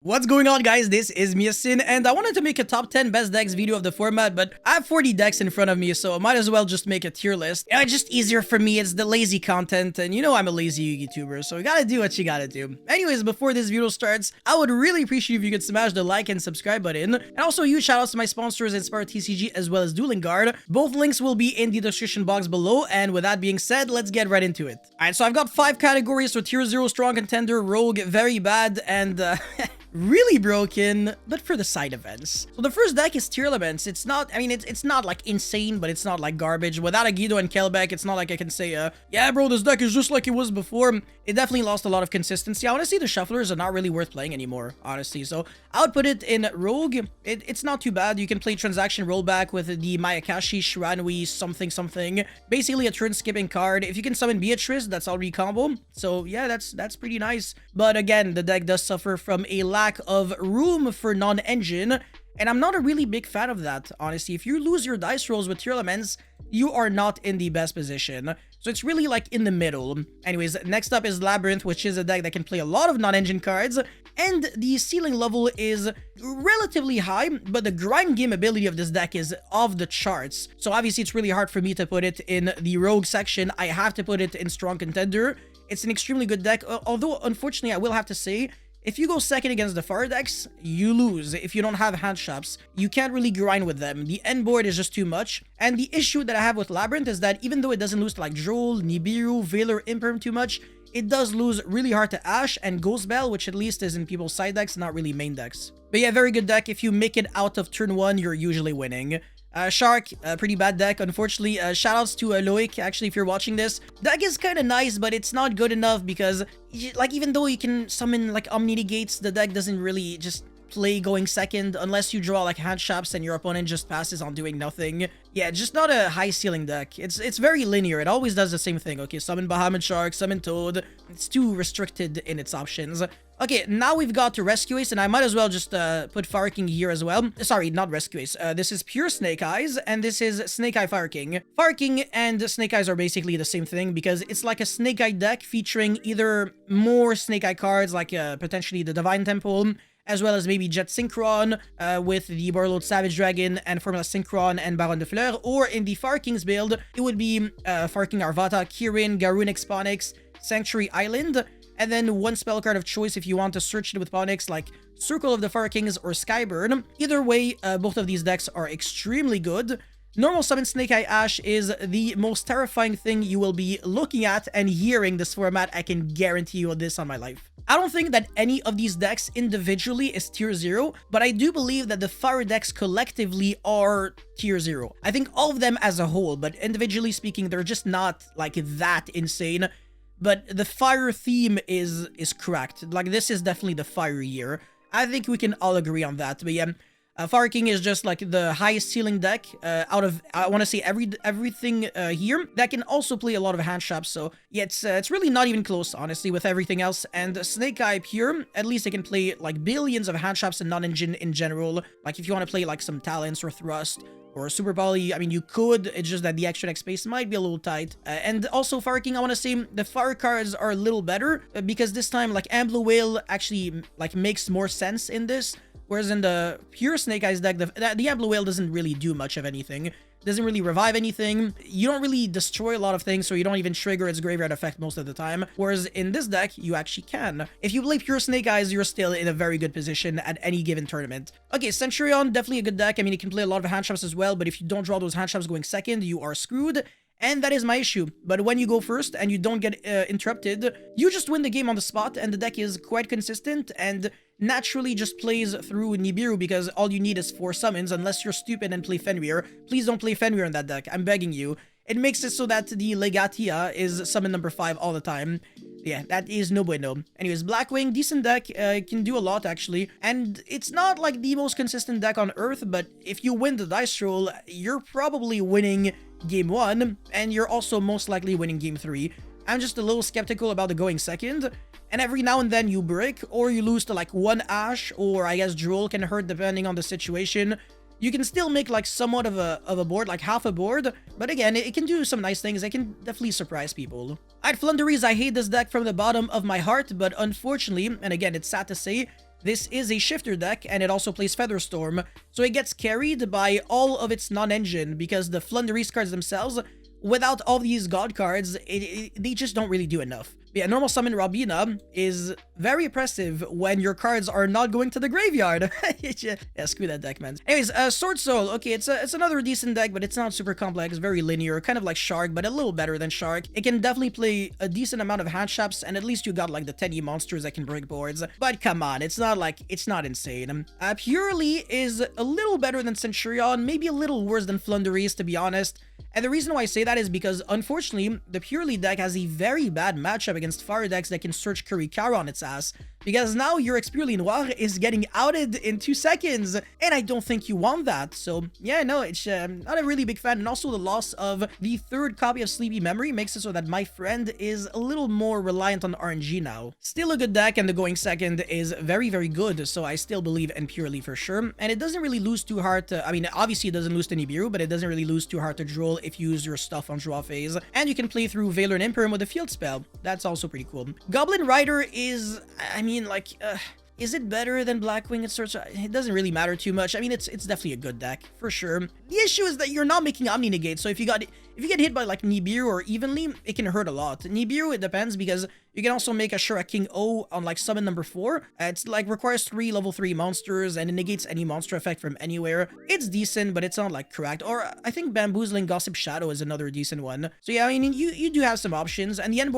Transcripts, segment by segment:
What's going on, guys? This is Miasin, and I wanted to make a top 10 best decks video of the format, but I have 40 decks in front of me, so I might as well just make a tier list. It's just easier for me. It's the lazy content, and you know I'm a lazy YouTuber, so you gotta do what you gotta do. Anyways, before this video starts, I would really appreciate if you could smash the like and subscribe button, and also huge shoutouts to my sponsors Inspire TCG as well as Dueling. Both links will be in the description box below, and with that being said, let's get right into it. Alright, so I've got 5 categories, so tier 0, strong contender, rogue, very bad, and really broken, but for the side events. So the first deck is tier elements. It's not, I mean, it's not like insane, but it's not like garbage. Without a Guido and Kelbeck, it's not like I can say, yeah, bro, this deck is just like it was before. It definitely lost a lot of consistency. I want to say the shufflers are not really worth playing anymore, honestly. So I would put it in rogue. It's not too bad. You can play transaction rollback with the Mayakashi, Shiranui, something. Basically a turn skipping card. If you can summon Beatrice, that's already combo. So yeah, that's pretty nice. But again, the deck does suffer from a lack of room for non-engine, and I'm not a really big fan of that, honestly. If you lose your dice rolls with tier elements, you are not in the best position. So it's really like in the middle. Anyways, next up is Labyrinth, which is a deck that can play a lot of non-engine cards, and the ceiling level is relatively high, but the grind game ability of this deck is off the charts. So obviously it's really hard for me to put it in the rogue section. I have to put it in strong contender. It's an extremely good deck, although unfortunately I will have to say, if you go second against the fire decks, you lose. If you don't have hand shops, you can't really grind with them. The end board is just too much. And the issue that I have with Labyrinth is that even though it doesn't lose to like Droll, Nibiru, Veiler, Imperm too much, it does lose really hard to Ash and Ghost Bell, which at least is in people's side decks, not really main decks. But yeah, very good deck. If you make it out of turn 1, you're usually winning. Shark, pretty bad deck, unfortunately. Shoutouts to Loic, actually, if you're watching this. Deck is kind of nice, but it's not good enough because, like, even though you can summon, like, Omni Negates, the deck doesn't really just play going second unless you draw, like, hand shops and your opponent just passes on doing nothing. Yeah, just not a high ceiling deck. It's very linear. It always does the same thing. Okay, summon Bahamut Shark, summon Toad. It's too restricted in its options. Okay, now we've got to Rescue Ace, and I might as well just put Fire King here as well. Sorry, not Rescue Ace. This is pure Snake Eyes, and this is Snake Eye Fire King. Fire King and Snake Eyes are basically the same thing because it's like a Snake Eye deck featuring either more Snake Eye cards, like potentially the Divine Temple, as well as maybe Jet Synchron with the Warlord Savage Dragon and Formula Synchron and Baron de Fleur, or in the Fire King's build, it would be Fire King Arvata, Kirin, Garuin Exponix, Sanctuary Island, and then one spell card of choice if you want to search it with Ponix, like Circle of the Fire Kings or Skyburn. Either way, both of these decks are extremely good. Normal Summon Snake Eye Ash is the most terrifying thing you will be looking at and hearing this format. I can guarantee you this on my life. I don't think that any of these decks individually is tier 0, but I do believe that the fire decks collectively are tier 0. I think all of them as a whole, but individually speaking, they're just not like that insane. But the fire theme is correct. Like, this is definitely the fire year. I think we can all agree on that. But yeah, Fire King is just like the highest ceiling deck out of, I want to say, everything here that can also play a lot of hand shops. So yeah, it's really not even close, honestly, with everything else. And Snake Eye Pure, at least it can play like billions of hand shops and non-engine in general. Like if you want to play like some Talents or Thrust or Super Poly, I mean, you could. It's just that the extra deck space might be a little tight. And also, Fire King, I want to say the fire cards are a little better because this time, like, Ambler Whale actually, like, makes more sense in this. Whereas in the pure Snake Eyes deck, the Ambler Whale doesn't really do much of anything. Doesn't really revive anything. You don't really destroy a lot of things, so you don't even trigger its graveyard effect most of the time. Whereas in this deck, you actually can. If you play pure Snake Eyes, you're still in a very good position at any given tournament. Okay, Centurion, definitely a good deck. I mean, it can play a lot of hand shops as well, but if you don't draw those hand shops going second, you are screwed. And that is my issue. But when you go first and you don't get interrupted, you just win the game on the spot, and the deck is quite consistent and naturally just plays through Nibiru because all you need is 4 summons unless you're stupid and play Fenrir. Please don't play Fenrir in that deck, I'm begging you. It makes it so that the Legatia is summon number 5 all the time. Yeah, that is no bueno. Anyways, Blackwing, decent deck, can do a lot actually. And it's not like the most consistent deck on Earth, but if you win the dice roll, you're probably winning game 1, and you're also most likely winning game 3. I'm just a little skeptical about the going second, and every now and then you break, or you lose to like 1 Ash, or I guess Droll can hurt depending on the situation. You can still make like somewhat of a board, like half a board, but again, it can do some nice things. It can definitely surprise people. Alright, Flunderies, I hate this deck from the bottom of my heart, but unfortunately, and again, it's sad to say, this is a shifter deck, and it also plays Featherstorm, so it gets carried by all of its non-engine, because the Flunderies cards themselves, without all these god cards, they just don't really do enough. Yeah, normal summon Robina is very oppressive when your cards are not going to the graveyard. Yeah, screw that deck, man. Anyways, Sword Soul. Okay, it's another decent deck, but it's not super complex, very linear, kind of like Shark, but a little better than Shark. It can definitely play a decent amount of hand traps, and at least you got like the 10E monsters that can break boards. But come on, it's not insane. Purely is a little better than Centurion, maybe a little worse than Flunderies, to be honest. And the reason why I say that is because, unfortunately, the Purely deck has a very bad matchup against fire decks that can search Kurikara on its ass. Because now your Purely Noir is getting outed in 2 seconds, and I don't think you want that. So, yeah, no, it's not a really big fan. And also the loss of the 3rd copy of Sleepy Memory makes it so that my friend is a little more reliant on RNG now. Still a good deck, and the going second is very, very good, so I still believe in Purely for sure. And it doesn't really lose too hard to, I mean, obviously it doesn't lose to Nibiru, but it doesn't really lose too hard to draw if you use your stuff on draw phase. And you can play through Valor and Imperum with a field spell. That's also pretty cool. Goblin Rider is, I mean, like, is it better than Blackwing? It doesn't really matter too much. I mean, it's definitely a good deck, for sure. The issue is that you're not making Omni Negate, so if you get hit by like Nibiru or Evenly, it can hurt a lot. Nibiru, it depends, because you can also make a Shura King O on like summon number 4. It's like requires 3 level 3 monsters, and it negates any monster effect from anywhere. It's decent, but it's not like correct. Or I think Bamboozling Gossip Shadow is another decent one. So yeah, I mean, you do have some options, and the end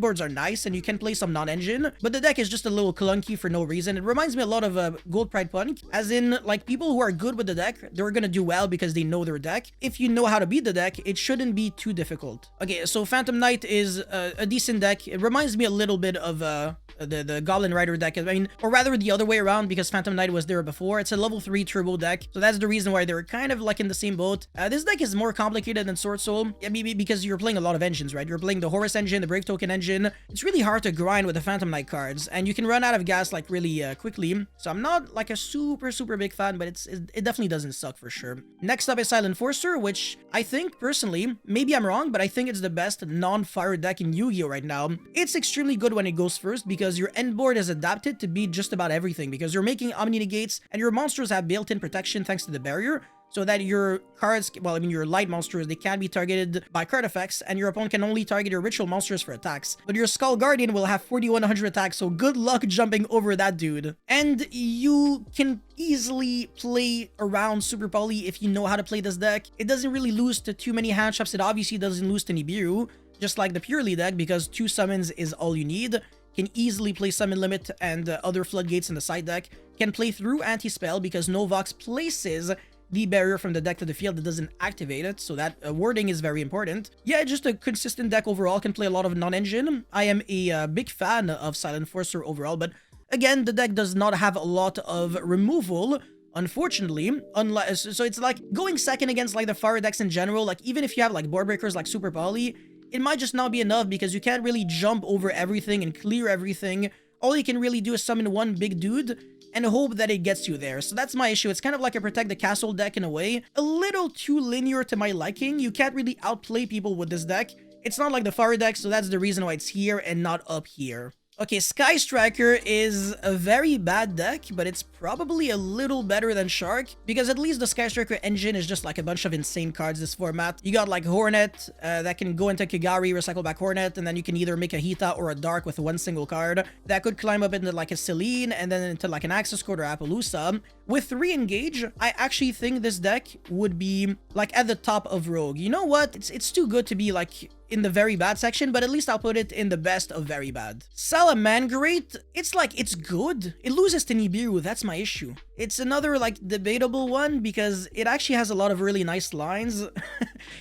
boards are nice, and you can play some non-engine, but the deck is just a little clunky for no reason. It reminds me a lot of Gold Pride Punk, as in, like, people who are good with the deck, they're gonna do well because they know their deck. If you know how to beat the deck, it shouldn't be too difficult. Okay, so Phantom Knight is a decent deck. It reminds me a little bit of the Goblin Rider deck, I mean, or rather the other way around, because Phantom Knight was there before. It's a level 3 turbo deck, so that's the reason why they're kind of like in the same boat. This deck is more complicated than Sword Soul, yeah, maybe because you're playing a lot of engines, right? You're playing the Horus engine, the Brave Token engine. It's really hard to grind with the Phantom Knight cards, and you can run out of gas like really quickly. So I'm not like a super big fan, but it definitely doesn't suck for sure. Next up is Silent Enforcer, which I think personally, maybe I'm wrong, but I think it's the best non-fire deck in Yu-Gi-Oh right now. It's extremely good when it goes first, because your end board is adapted to beat just about everything, because you're making Omni Negates, and your monsters have built-in protection thanks to the barrier, so that your cards, well, I mean, your light monsters, they can be targeted by card effects, and your opponent can only target your ritual monsters for attacks. But your Skull Guardian will have 4100 attacks, so good luck jumping over that dude. And you can easily play around Super Poly if you know how to play this deck. It doesn't really lose to too many hand traps. It obviously doesn't lose to Nibiru, just like the Purely deck, because 2 summons is all you need. Can easily play Summon Limit and other floodgates in the side deck. Can play through Anti-Spell, because Novox places the barrier from the deck to the field. It doesn't activate it, so that wording is very important. Yeah, just a consistent deck overall. Can play a lot of non-engine. I am a big fan of Silent Enforcer overall, but again, the deck does not have a lot of removal, unfortunately, unless, so it's like going second against like the fire decks in general. Like, even if you have like board breakers like Super Poly, it might just not be enough, because you can't really jump over everything and clear everything. All you can really do is summon one big dude and hope that it gets you there. So that's my issue. It's kind of like a Protect the Castle deck in a way. A little too linear to my liking. You can't really outplay people with this deck. It's not like the fire deck, so that's the reason why it's here and not up here. Okay, Sky Striker is a very bad deck, but it's probably a little better than Shark, because at least the Sky Striker engine is just like a bunch of insane cards this format. You got like Hornet that can go into Kigari, recycle back Hornet, and then you can either make a Hita or a Dark with one single card that could climb up into like a Celine and then into like an Axis Code or Appaloosa. With 3 engage, I actually think this deck would be like at the top of Rogue. You know what? It's too good to be like in the very bad section, but at least I'll put it in the best of very bad. Salamangreat, it's like, it's good. It loses to Nibiru, that's my issue. It's another like debatable one, because it actually has a lot of really nice lines.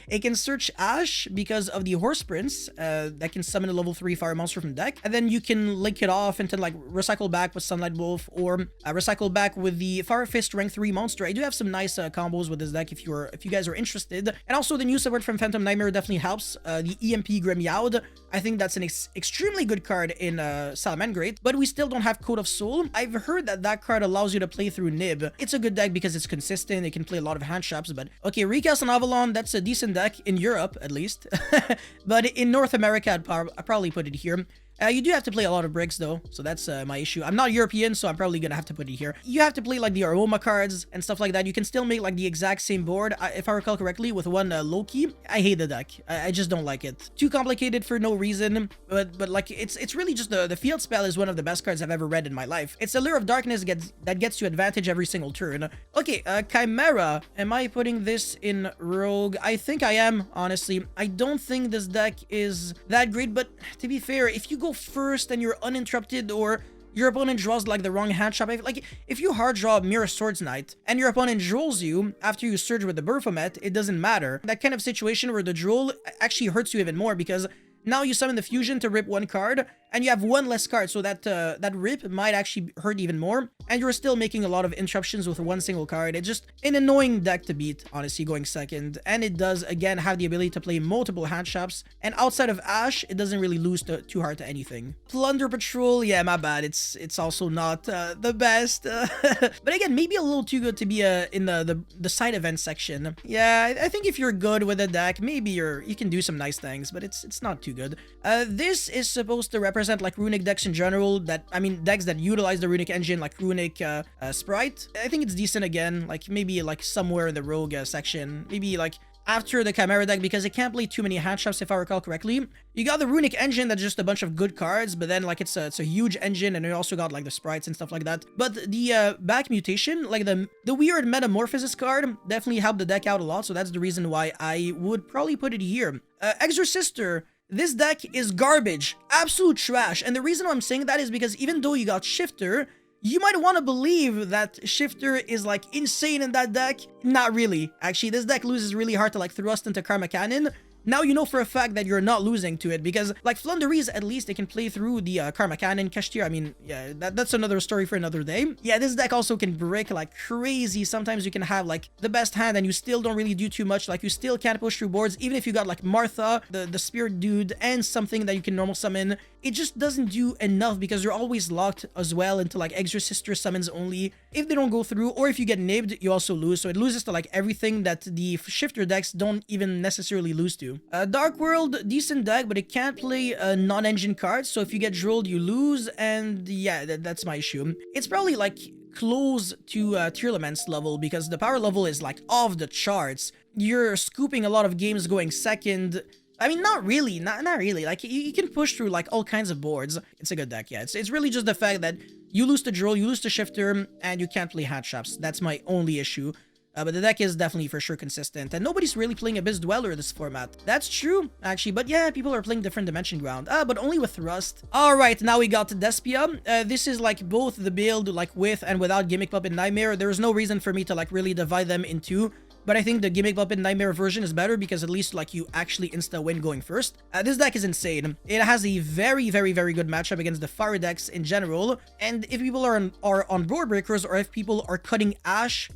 It can search Ash because of the Horse Prince that can summon a level 3 fire monster from deck, and then you can link it off into like recycle back with Sunlight Wolf, or recycle back with the Fire Fist rank 3 monster. I do have some nice combos with this deck if you guys are interested. And also the new support from Phantom Nightmare definitely helps. The EMP Gremyaud, I think that's an extremely good card in Salamangreat, but we still don't have Code of Soul. I've heard that that card allows you to play through Nib. It's a good deck because it's consistent. It can play a lot of hand traps, but okay, Recast on Avalon, that's a decent deck in Europe, at least. But in North America, I'd probably put it here. You do have to play a lot of bricks though, so that's my issue. I'm not European, so I'm probably gonna have to put it here. You have to play like the aroma cards and stuff like that. You can still make like the exact same board, if I recall correctly, with one Loki. I hate the deck. I just don't like it. Too complicated for no reason, but like it's really just the field spell is one of the best cards I've ever read in my life. It's the Lure of Darkness that gets you advantage every single turn. Okay, Chimera. Am I putting this in Rogue? I think I am, honestly. I don't think this deck is that great, but to be fair, if you go first and you're uninterrupted, or your opponent draws like the wrong hand shop, like if you hard draw Mirror Swords Knight and your opponent draws you after you surge with the Baphomet, it doesn't matter. That kind of situation where the draw actually hurts you even more, because now you summon the fusion to rip one card, and you have one less card, so that rip might actually hurt even more, and you're still making a lot of interruptions with one single card. It's just an annoying deck to beat, honestly, going second, and it does, again, have the ability to play multiple hand shops, and outside of Ash, it doesn't really lose too hard to anything. Plunder Patrol, yeah, my bad, it's also not the best, but again, maybe a little too good to be in the side event section. Yeah, I think if you're good with the deck, maybe you can do some nice things, but it's not too good. This is supposed to represent like runic decks in general, decks that utilize the runic engine, like runic sprite. I think it's decent again, like maybe like somewhere in the rogue section, maybe like after the Chimera deck, because it can't play too many hand shops if I recall correctly. You got the runic engine that's just a bunch of good cards, but then like it's a huge engine, and you also got like the sprites and stuff like that. But the back mutation, like the weird metamorphosis card, definitely helped the deck out a lot, so that's the reason why I would probably put it here. Exorcister. This deck is garbage, absolute trash, and the reason why I'm saying that is because even though you got Shifter, you might want to believe that Shifter is like insane in that deck. Not really. Actually, this deck loses really hard to like thrust into Karma Cannon. Now you know for a fact that you're not losing to it, because like Flunderies, at least they can play through the Karma Cannon. Kashtir, I mean, yeah, that's another story for another day. Yeah, this deck also can brick like crazy. Sometimes you can have like the best hand and you still don't really do too much. Like you still can't push through boards, even if you got like Martha, the spirit dude, and something that you can normal summon. It just doesn't do enough, because you're always locked as well into like Exorcister summons only. If they don't go through, or if you get nibbed, you also lose. So it loses to like everything that the Shifter decks don't even necessarily lose to. Dark World, decent deck, but it can't play non-engine cards, so if you get drilled, you lose, and yeah, that's my issue. It's probably like close to Tearlament's level, because the power level is like off the charts. You're scooping a lot of games going second. I mean, not really, not really. Like, you can push through, like, all kinds of boards. It's a good deck, yeah. It's really just the fact that you lose to Drill, you lose to Shifter, and you can't play hand shops. That's my only issue. But the deck is definitely for sure consistent, and nobody's really playing Abyss Dweller this format. That's true, actually, but yeah, people are playing different Dimension Ground. But only with Thrust. Alright, now we got Despia. This is like both the build, like with and without Gimmick Puppet Nightmare. There's no reason for me to like really divide them in two. But I think the Gimmick Puppet Nightmare version is better, because at least like you actually insta-win going first. This deck is insane. It has a very, very, very good matchup against the fire decks in general. And if people are on board breakers, or if people are cutting Ash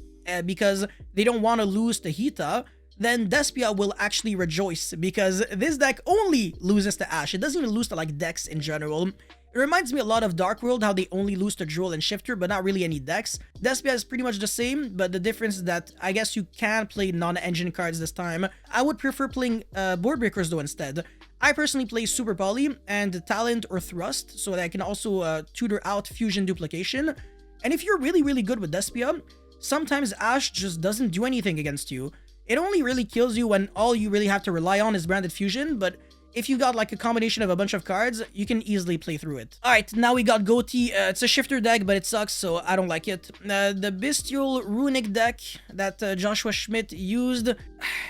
because they don't want to lose to Hita, then Despia will actually rejoice, because this deck only loses to Ash. It doesn't even lose to like decks in general. It reminds me a lot of Dark World, how they only lose to Droll and Shifter, but not really any decks. Despia is pretty much the same, but the difference is that I guess you can play non-engine cards this time. I would prefer playing board breakers though instead. I personally play Super Poly and Talent or Thrust, so that I can also tutor out Fusion Duplication. And if you're really, really good with Despia, sometimes Ash just doesn't do anything against you. It only really kills you when all you really have to rely on is Branded Fusion, but if you got like a combination of a bunch of cards, you can easily play through it. Alright, now we got Goatee. It's a Shifter deck, but it sucks, so I don't like it. The Bestial Runic deck that Joshua Schmidt used,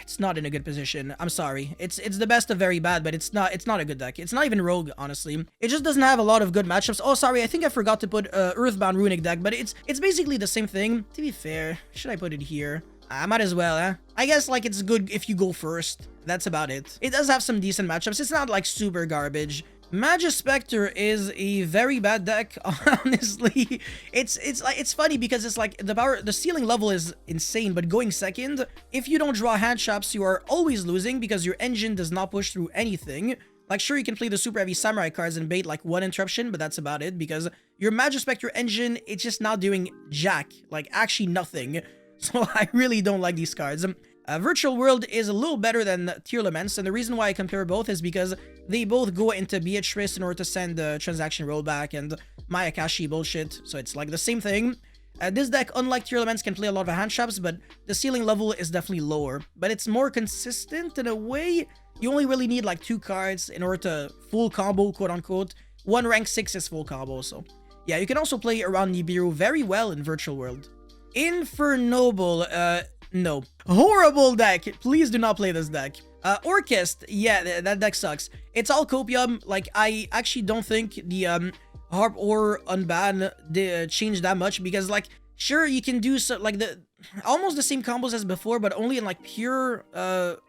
it's not in a good position. I'm sorry. It's the best of very bad, but it's not a good deck. It's not even Rogue, honestly. It just doesn't have a lot of good matchups. Oh, sorry, I think I forgot to put Earthbound Runic deck, but it's basically the same thing. To be fair, should I put it here? I might as well, eh? I guess, like, it's good if you go first. That's about it. It does have some decent matchups. It's not, like, super garbage. Magus Spectre is a very bad deck, honestly. It's funny because it's like the ceiling level is insane, but going second, if you don't draw hand shops, you are always losing because your engine does not push through anything. Like, sure, you can play the super heavy samurai cards and bait like one interruption, but that's about it because your Magus Spectre engine, it's just not doing jack. Like, actually nothing. So I really don't like these cards. Virtual World is a little better than Tearlaments, and the reason why I compare both is because they both go into Beatrice in order to send the transaction rollback and Mayakashi bullshit, so it's like the same thing. This deck, unlike Tearlaments, can play a lot of hand traps, but the ceiling level is definitely lower. But it's more consistent in a way. You only really need like 2 cards in order to full combo, quote-unquote. One rank 6 is full combo, so... yeah, you can also play around Nibiru very well in Virtual World. Infernoble, no. Horrible deck! Please do not play this deck. Orchest, yeah, that deck sucks. It's all Copium. Like, I actually don't think the Harp or Unban changed that much, because, like, sure, you can do so, like, almost the same combos as before, but only in, like, pure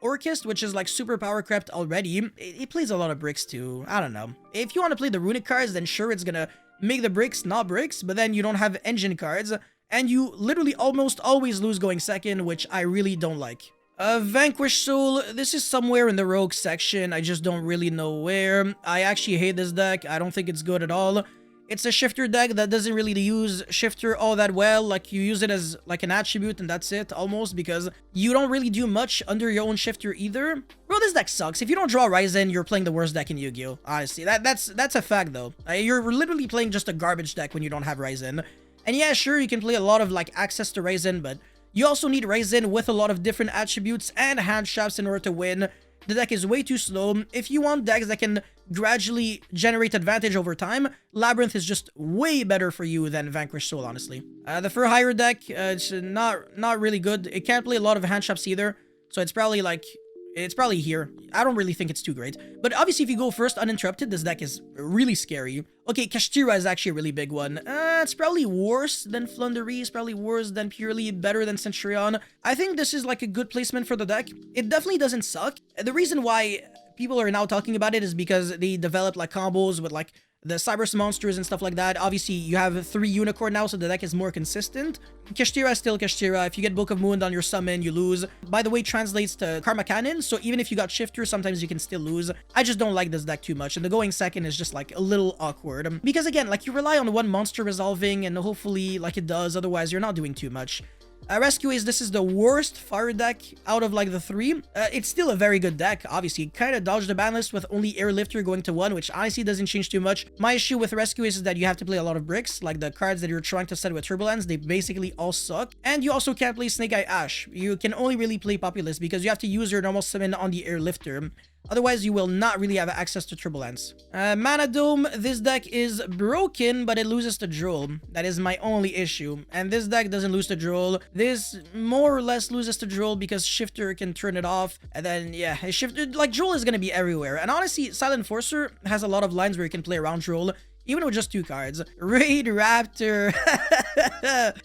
Orchest, which is, like, super power crept already. It plays a lot of bricks, too. I don't know. If you want to play the runic cards, then sure, it's gonna make the bricks not bricks, but then you don't have engine cards, and you literally almost always lose going second, which I really don't like. Vanquish Soul, this is somewhere in the rogue section. I just don't really know where. I actually hate this deck. I don't think it's good at all. It's a shifter deck that doesn't really use shifter all that well. Like, you use it as like an attribute and that's it, almost, because you don't really do much under your own shifter either. Bro, this deck sucks. If you don't draw Ryzen, you're playing the worst deck in Yu-Gi-Oh! Honestly, that's a fact though. You're literally playing just a garbage deck when you don't have Ryzen. And yeah, sure, you can play a lot of like access to Ryzen, but you also need Ryzen with a lot of different attributes and hand traps in order to win. The deck is way too slow. If you want decks that can gradually generate advantage over time, Labyrinth is just way better for you than Vanquish Soul, honestly. The For Hire deck, it's not really good. It can't play a lot of hand traps either, so it's probably like... it's probably here. I don't really think it's too great. But obviously, if you go first uninterrupted, this deck is really scary. Okay, Kashtira is actually a really big one. It's probably worse than Flundery. It's probably worse than Purely, better than Centurion. I think this is like a good placement for the deck. It definitely doesn't suck. The reason why people are now talking about it is because they developed like combos with like the Cybers monsters and stuff like that. Obviously, you have 3 Unicorn now, so the deck is more consistent. Kashtira is still Kashtira. If you get Book of Moon on your summon, you lose. By the way, translates to Karma Cannon, so even if you got Shifter, sometimes you can still lose. I just don't like this deck too much, and the going second is just like a little awkward. Because again, like you rely on one monster resolving, and hopefully like it does, otherwise you're not doing too much. Rescue Ace, this is the worst fire deck out of like the 3. It's still a very good deck, obviously. Kind of dodged the ban list with only Airlifter going to 1, which honestly doesn't change too much. My issue with Rescue Ace is that you have to play a lot of bricks, like the cards that you're trying to set with Turbulence, they basically all suck. And you also can't play Snake Eye Ash. You can only really play Populous because you have to use your normal summon on the Airlifter. Otherwise, you will not really have access to Turbulence. Mana Dome, this deck is broken, but it loses to Droll. That is my only issue. And this deck doesn't lose to Droll. This more or less loses to Droll because Shifter can turn it off. And then, yeah, Shifter, like, Droll is going to be everywhere. And honestly, Silent Enforcer has a lot of lines where you can play around Droll, even with just 2 cards. Raid Raptor.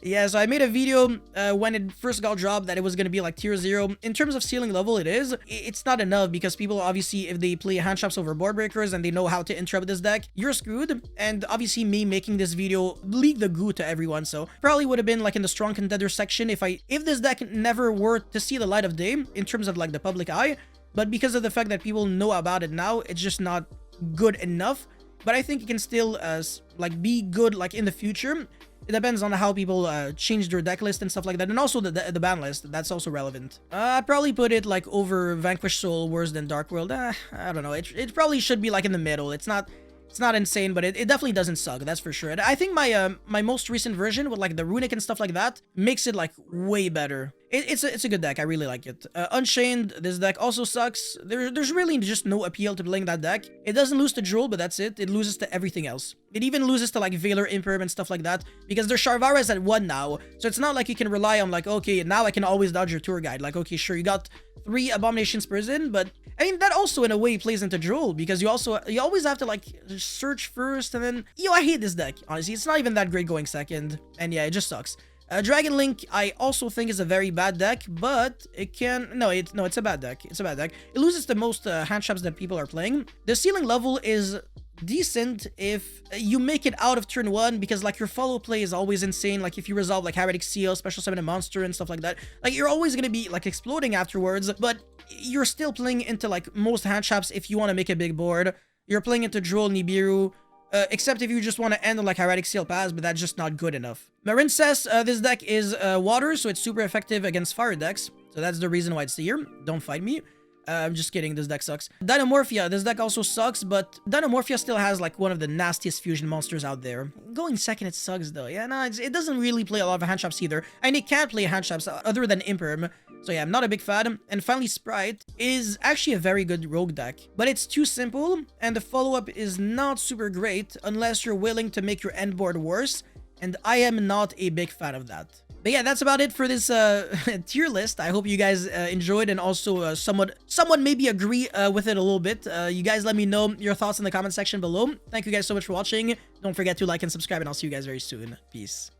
Yeah, so I made a video when it first got dropped that it was going to be like tier 0. In terms of ceiling level, it is. It's not enough because people, obviously, if they play hand traps over board breakers and they know how to interrupt this deck, you're screwed. And obviously, me making this video leaked the goo to everyone. So probably would have been like in the strong contender section if this deck never were to see the light of day in terms of like the public eye. But because of the fact that people know about it now, it's just not good enough. But I think it can still like be good like in the future. It depends on how people change their deck list and stuff like that, and also the ban list. That's also relevant. I'd probably put it like over Vanquish Soul, worse than Dark World. I don't know. It probably should be like in the middle. It's not insane, but it definitely doesn't suck, that's for sure. And I think my most recent version with like the runic and stuff like that makes it like way better. It's a good deck. I really like it. Unchained, this deck also sucks. There's really just no appeal to playing that deck. It doesn't lose to Droll, but that's it. It loses to everything else. It even loses to like Valor Imperm and stuff like that because their Sharvara is at 1 now. So it's not like you can rely on like, okay, now I can always dodge your tour guide. Like, okay, sure, you got 3 Abominations Prison, but I mean, that also in a way plays into Droll because you always have to like search first and then, I hate this deck. Honestly, it's not even that great going second. And yeah, it just sucks. Dragon Link, I also think is a very bad deck, but it can... No, it's a bad deck. It's a bad deck. It loses the most hand traps that people are playing. The ceiling level is decent if you make it out of turn 1 because like your follow play is always insane. Like if you resolve like Heretic Seal, Special Summon a Monster and stuff like that, like you're always going to be like exploding afterwards, but you're still playing into like most hand traps if you want to make a big board. You're playing into Droll, Nibiru, except if you just want to end on like Heretic Seal Pass, but that's just not good enough. Marincess, this deck is water, so it's super effective against fire decks. So that's the reason why it's here. Don't fight me. I'm just kidding, this deck sucks. Dynamorphia, this deck also sucks, but Dynamorphia still has like one of the nastiest fusion monsters out there. Going second, it sucks though. Yeah, no, it doesn't really play a lot of hand traps either. And it can't play hand traps other than Imperm. So yeah, I'm not a big fan. And finally, Sprite is actually a very good rogue deck, but it's too simple, and the follow-up is not super great unless you're willing to make your end board worse, and I am not a big fan of that. But yeah, that's about it for this tier list. I hope you guys enjoyed and also somewhat maybe agree with it a little bit. You guys let me know your thoughts in the comment section below. Thank you guys so much for watching. Don't forget to like and subscribe, and I'll see you guys very soon. Peace.